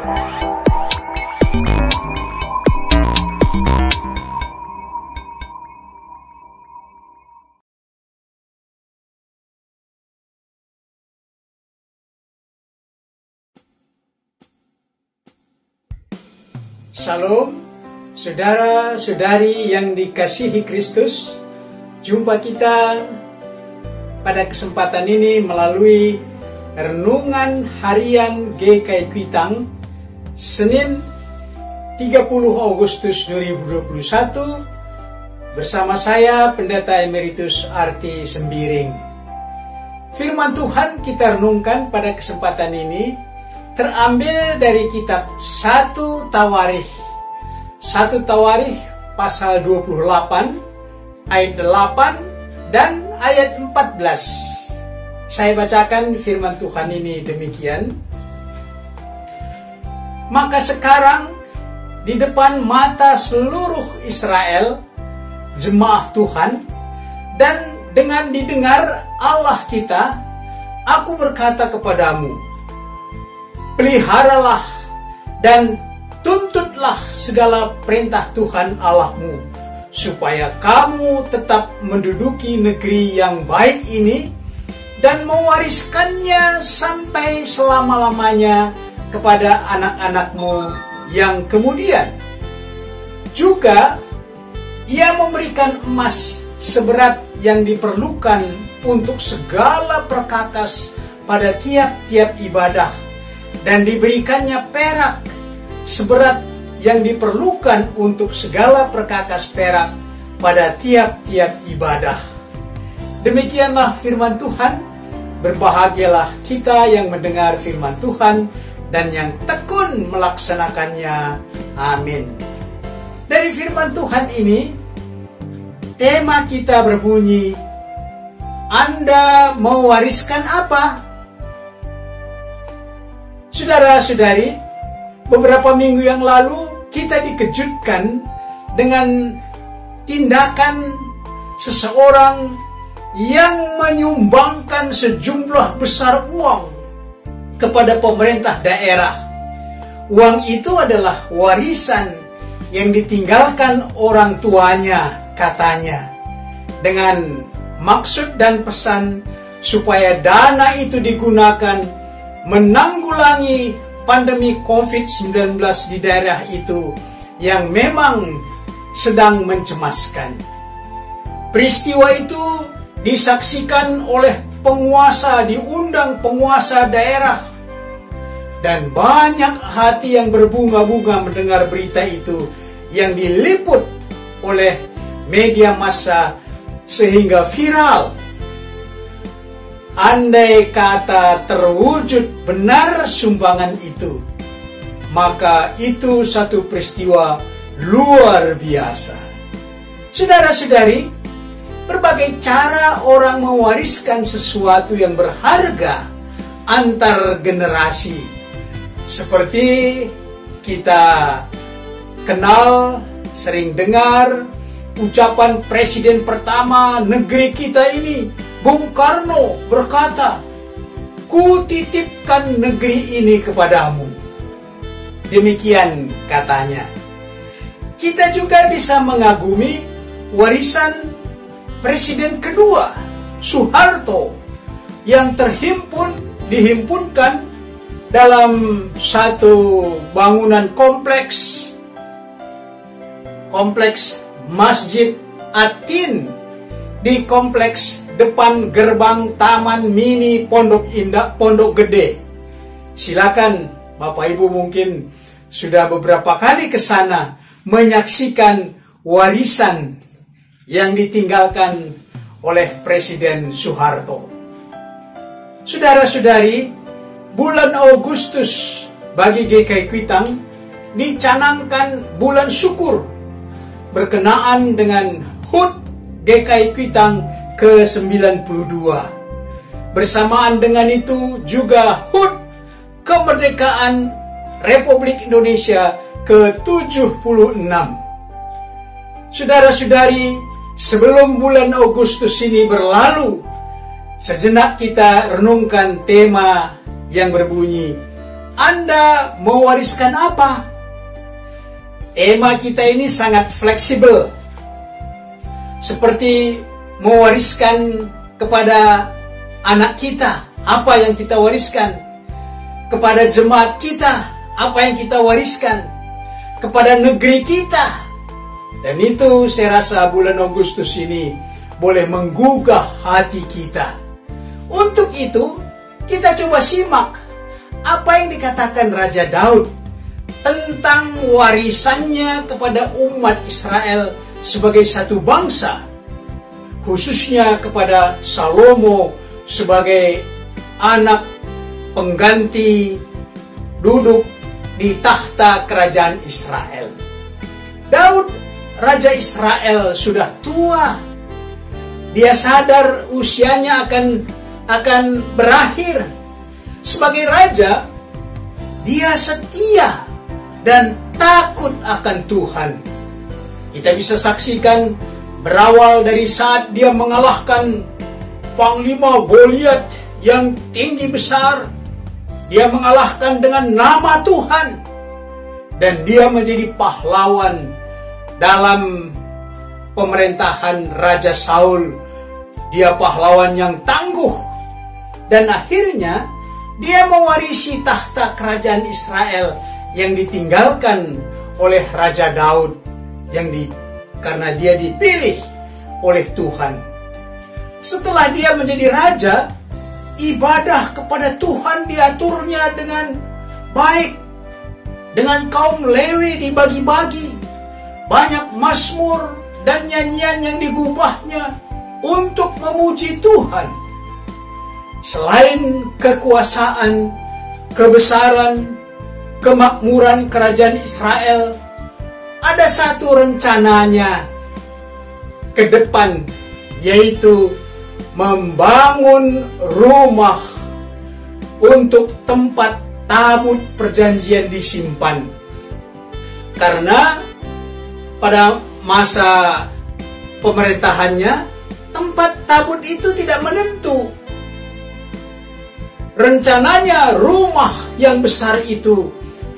Shalom, saudara-saudari yang dikasihi Kristus. Jumpa kita pada kesempatan ini melalui Renungan Harian GKI Kuitang, Senin 30 Agustus 2021, bersama saya Pendeta Emeritus Arti Sembiring. Firman Tuhan kita renungkan pada kesempatan ini terambil dari kitab 1 Tawarikh. 1 Tawarikh pasal 28 ayat 8 dan ayat 14. Saya bacakan firman Tuhan ini demikian. Maka sekarang di depan mata seluruh Israel, jemaah Tuhan, dan dengan didengar Allah kita, aku berkata kepadamu, peliharalah dan tuntutlah segala perintah Tuhan Allahmu, supaya kamu tetap menduduki negeri yang baik ini dan mewariskannya sampai selama-lamanya kepada anak-anakmu yang kemudian. Juga ia memberikan emas seberat yang diperlukan untuk segala perkakas pada tiap-tiap ibadah, dan diberikannya perak seberat yang diperlukan untuk segala perkakas perak pada tiap-tiap ibadah. Demikianlah firman Tuhan. Berbahagialah kita yang mendengar firman Tuhan dan yang tekun melaksanakannya. Amin. Dari firman Tuhan ini, tema kita berbunyi, Anda mau wariskan apa? Saudara-saudari, beberapa minggu yang lalu kita dikejutkan dengan tindakan seseorang yang menyumbangkan sejumlah besar uang kepada pemerintah daerah. Uang itu adalah warisan yang ditinggalkan orang tuanya, katanya, dengan maksud dan pesan supaya dana itu digunakan menanggulangi pandemi COVID-19 di daerah itu yang memang sedang mencemaskan. Peristiwa itu disaksikan oleh penguasa, diundang penguasa daerah, dan banyak hati yang berbunga-bunga mendengar berita itu yang diliput oleh media massa sehingga viral. Andai kata terwujud benar sumbangan itu, maka itu satu peristiwa luar biasa. Saudara-saudari, berbagai cara orang mewariskan sesuatu yang berharga antar generasi. Seperti kita kenal, sering dengar ucapan presiden pertama negeri kita ini, Bung Karno, berkata, "Ku titipkan negeri ini kepadamu." Demikian katanya. Kita juga bisa mengagumi warisan presiden kedua, Soeharto, yang dihimpunkan dalam satu bangunan kompleks Masjid Atin di kompleks depan gerbang Taman Mini Pondok Indah, Pondok Gede. Silakan Bapak Ibu mungkin sudah beberapa kali ke sana menyaksikan warisan yang ditinggalkan oleh Presiden Soeharto. Saudara-saudari, bulan Agustus bagi GKI Kuitang dicanangkan bulan syukur berkenaan dengan HUT GKI Kuitang ke-92. Bersamaan dengan itu juga HUT kemerdekaan Republik Indonesia ke-76. Saudara-saudari, sebelum bulan Agustus ini berlalu, sejenak kita renungkan tema yang berbunyi, Anda mewariskan apa? Tema kita ini sangat fleksibel. Seperti mewariskan kepada anak kita, apa yang kita wariskan? Kepada jemaat kita, apa yang kita wariskan? Kepada negeri kita. Dan itu saya rasa bulan Agustus ini boleh menggugah hati kita. Untuk itu, kita coba simak apa yang dikatakan Raja Daud tentang warisannya kepada umat Israel sebagai satu bangsa, khususnya kepada Salomo sebagai anak pengganti duduk di takhta kerajaan Israel. Daud, Raja Israel, sudah tua. Dia sadar usianya akan berakhir. Sebagai raja, dia setia dan takut akan Tuhan. Kita bisa saksikan berawal dari saat dia mengalahkan Panglima Goliat yang tinggi besar. Dia mengalahkan dengan nama Tuhan. Dan dia menjadi pahlawan dalam pemerintahan Raja Saul. Dia pahlawan yang tangguh. Dan akhirnya dia mewarisi tahta kerajaan Israel yang ditinggalkan oleh Raja Daud karena dia dipilih oleh Tuhan. Setelah dia menjadi raja, ibadah kepada Tuhan diaturnya dengan baik. Dengan kaum Lewi dibagi-bagi. Banyak mazmur dan nyanyian yang digubahnya untuk memuji Tuhan. Selain kekuasaan, kebesaran, kemakmuran kerajaan Israel, ada satu rencananya ke depan, yaitu membangun rumah untuk tempat tabut perjanjian disimpan. Karena pada masa pemerintahannya, tempat tabut itu tidak menentu. Rencananya rumah yang besar itu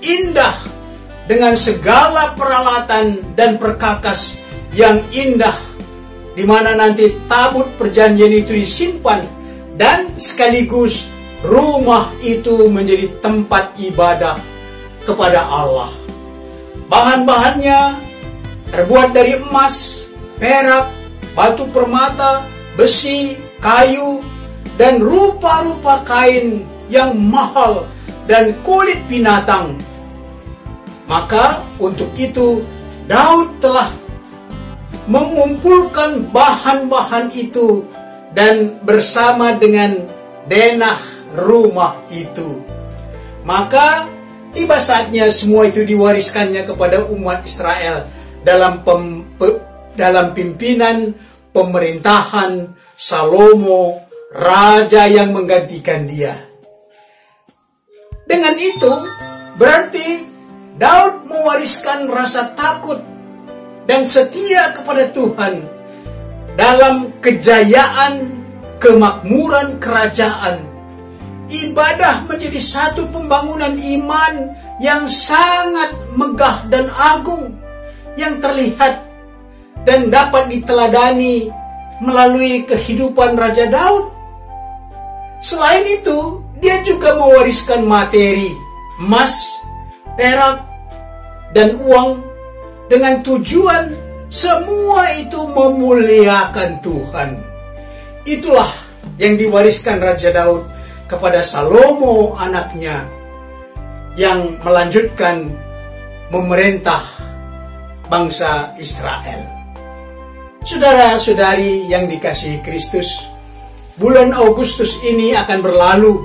indah dengan segala peralatan dan perkakas yang indah, di mana nanti tabut perjanjian itu disimpan, dan sekaligus rumah itu menjadi tempat ibadah kepada Allah. Bahan-bahannya terbuat dari emas, perak, batu permata, besi, kayu, dan rupa-rupa kain yang mahal dan kulit binatang. Maka untuk itu Daud telah mengumpulkan bahan-bahan itu dan bersama dengan denah rumah itu. Maka tiba saatnya semua itu diwariskannya kepada umat Israel dalam pimpinan pemerintahan Salomo, raja yang menggantikan dia. Dengan itu berarti Daud mewariskan rasa takut dan setia kepada Tuhan dalam kejayaan, kemakmuran kerajaan. Ibadah menjadi satu pembangunan iman yang sangat megah dan agung, yang terlihat dan dapat diteladani melalui kehidupan Raja Daud. Selain itu, dia juga mewariskan materi, emas, perak, dan uang, dengan tujuan semua itu memuliakan Tuhan. Itulah yang diwariskan Raja Daud kepada Salomo anaknya, yang melanjutkan memerintah bangsa Israel. Saudara-saudari yang dikasihi Kristus, bulan Agustus ini akan berlalu,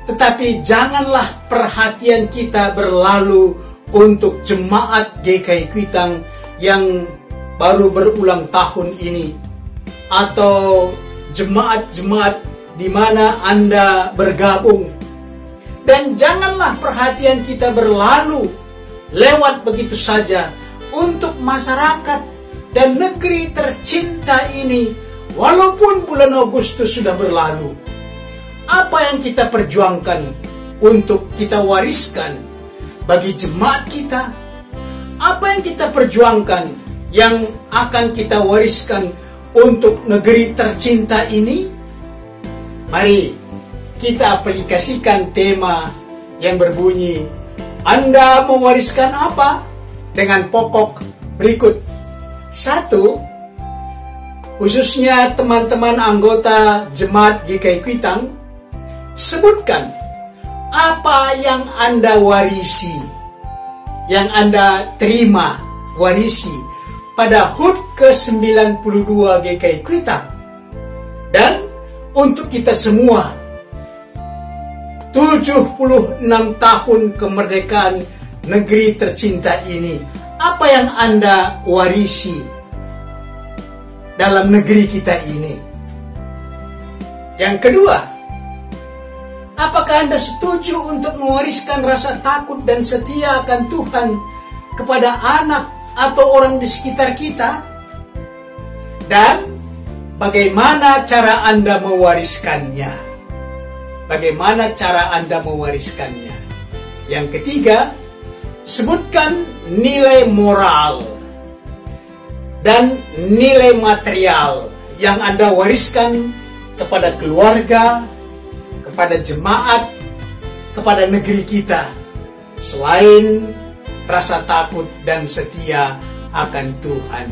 tetapi janganlah perhatian kita berlalu untuk jemaat GKI Kuitang yang baru berulang tahun ini, atau jemaat-jemaat di mana Anda bergabung. Dan janganlah perhatian kita berlalu lewat begitu saja untuk masyarakat dan negeri tercinta ini. Walaupun bulan Agustus sudah berlalu, apa yang kita perjuangkan untuk kita wariskan bagi jemaat kita? Apa yang kita perjuangkan yang akan kita wariskan untuk negeri tercinta ini? Mari kita aplikasikan tema yang berbunyi, Anda mewariskan apa? Dengan pokok berikut. 1. Khususnya teman-teman anggota Jemaat GKI Kuitang, sebutkan apa yang Anda warisi, yang Anda terima warisi pada HUT ke-92 GKI Kuitang. Dan untuk kita semua, 76 tahun kemerdekaan negeri tercinta ini, apa yang Anda warisi dalam negeri kita ini? Yang kedua, apakah Anda setuju untuk mewariskan rasa takut dan setia akan Tuhan kepada anak atau orang di sekitar kita? Dan bagaimana cara Anda mewariskannya? Bagaimana cara Anda mewariskannya? Yang ketiga, sebutkan nilai moral dan nilai material yang Anda wariskan kepada keluarga, kepada jemaat, kepada negeri kita, selain rasa takut dan setia akan Tuhan.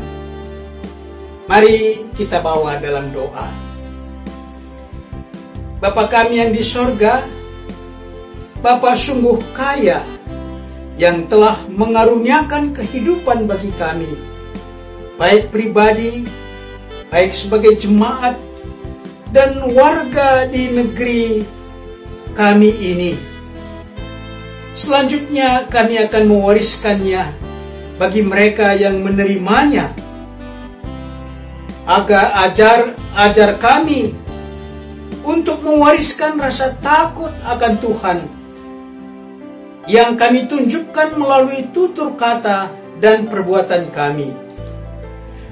Mari kita bawa dalam doa. Bapa kami yang di sorga, Bapa sungguh kaya yang telah mengaruniakan kehidupan bagi kami, baik pribadi, baik sebagai jemaat, dan warga di negeri kami ini. Selanjutnya kami akan mewariskannya bagi mereka yang menerimanya. Ajar kami untuk mewariskan rasa takut akan Tuhan yang kami tunjukkan melalui tutur kata dan perbuatan kami.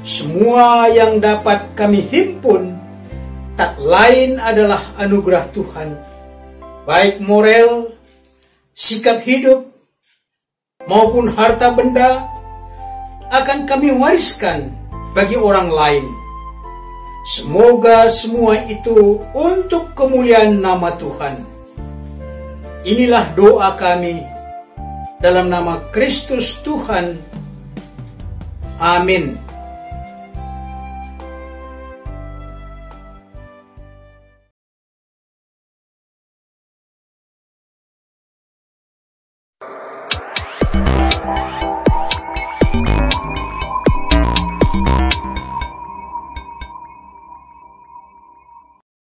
Semua yang dapat kami himpun tak lain adalah anugerah Tuhan, baik moral, sikap hidup, maupun harta benda akan kami wariskan bagi orang lain. Semoga semua itu untuk kemuliaan nama Tuhan. Inilah doa kami dalam nama Kristus Tuhan. Amin.